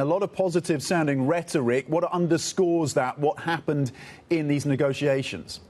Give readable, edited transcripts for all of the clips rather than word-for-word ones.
lot of positive-sounding rhetoric. What underscores that? What happened in these negotiations?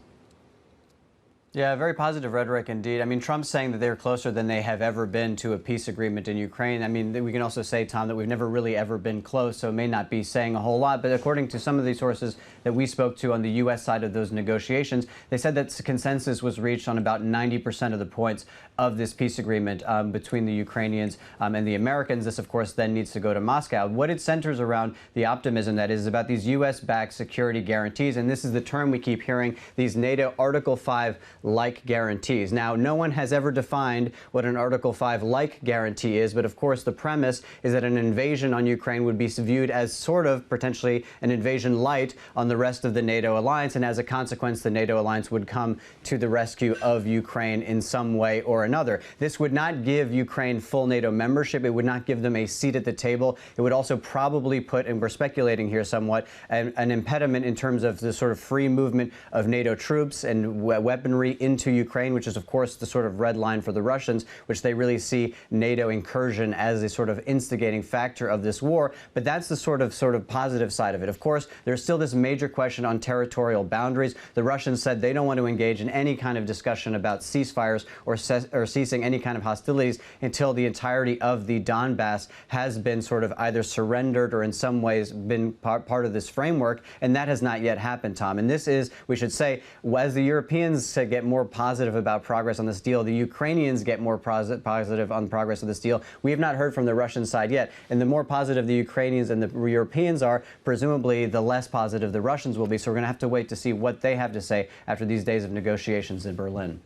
Yeah, very positive rhetoric indeed. I mean, Trump's saying that they're closer than they have ever been to a peace agreement in Ukraine. I mean, we can also say, Tom, that we've never really ever been close, so it may not be saying a whole lot. But according to some of these sources that we spoke to on the U.S. side of those negotiations, they said that consensus was reached on about 90% of the points of this peace agreement between the Ukrainians and the Americans. This, of course, then needs to go to Moscow. What it centers around the optimism that is about these U.S.-backed security guarantees, and this is the term we keep hearing, these NATO Article 5-like guarantees. Now, no one has ever defined what an Article 5-like guarantee is, but of course the premise is that an invasion on Ukraine would be viewed as sort of potentially an invasion light on the rest of the NATO alliance, and as a consequence, the NATO alliance would come to the rescue of Ukraine in some way or another. This would not give Ukraine full NATO membership. It would not give them a seat at the table. It would also probably put, and we're speculating here somewhat, an impediment in terms of the sort of free movement of NATO troops and weaponry into Ukraine, which is, of course, the sort of red line for the Russians, which they really see NATO incursion as a sort of instigating factor of this war. But that's the sort of positive side of it. Of course, there's still this major question on territorial boundaries. The Russians said they don't want to engage in any kind of discussion about ceasefires or ceasing any kind of hostilities until the entirety of the Donbass has been sort of either surrendered or in some ways been part of this framework, and that has not yet happened, Tom. And this is, we should say, as the Europeans get more positive about progress on this deal, the Ukrainians get more positive on progress of this deal. We have not heard from the Russian side yet, and the more positive the Ukrainians and the Europeans are, presumably the less positive the Russians will be. So we're going to have to wait to see what they have to say after these days of negotiations in Berlin.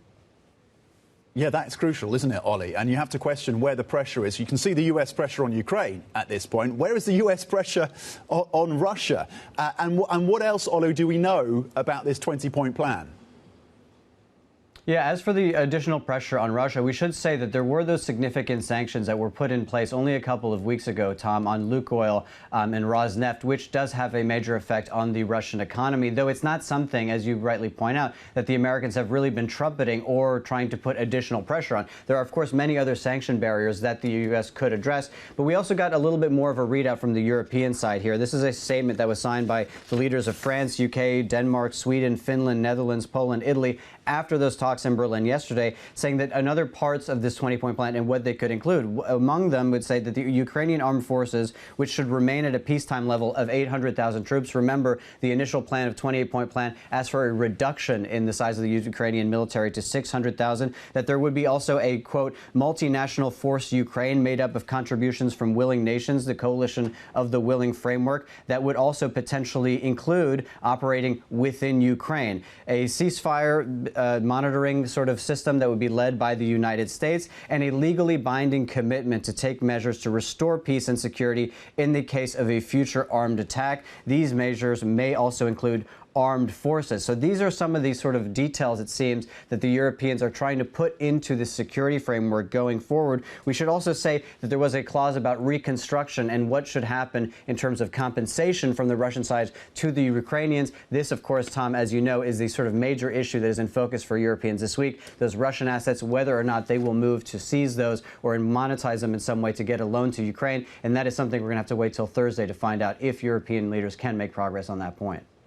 Yeah, that's crucial, isn't it, Ollie? And you have to question where the pressure is. You can see the U.S. pressure on Ukraine at this point. Where is the U.S. pressure on Russia? And what else, Ollie, do we know about this 20-point plan? Yeah, as for the additional pressure on Russia, we should say that there were those significant sanctions that were put in place only a couple of weeks ago, Tom, on Lukoil and Rosneft, which does have a major effect on the Russian economy, though it's not something, as you rightly point out, that the Americans have really been trumpeting or trying to put additional pressure on. There are, of course, many other sanction barriers that the U.S. could address, but we also got a little bit more of a readout from the European side here. This is a statement that was signed by the leaders of France, UK, Denmark, Sweden, Finland, Netherlands, Poland, Italy, after those talks in Berlin yesterday, saying that another parts of this 20-point plan and what they could include. Among them would say that the Ukrainian armed forces, which should remain at a peacetime level of 800,000 troops. Remember, the initial plan of 28-point plan asked for a reduction in the size of the Ukrainian military to 600,000, that there would be also a, quote, multinational force Ukraine made up of contributions from willing nations, the coalition of the willing framework, that would also potentially include operating within Ukraine. A ceasefire monitoring sort of system that would be led by the United States, and a legally binding commitment to take measures to restore peace and security in the case of a future armed attack. These measures may also include armed forces. So these are some of these sort of details, it seems, that the Europeans are trying to put into the security framework going forward. We should also say that there was a clause about reconstruction and what should happen in terms of compensation from the Russian side to the Ukrainians. This, of course, Tom, as you know, is the sort of major issue that is in focus for Europeans this week. Those Russian assets, whether or not they will move to seize those or monetize them in some way to get a loan to Ukraine. And that is something we're going to have to wait till Thursday to find out if European leaders can make progress on that point.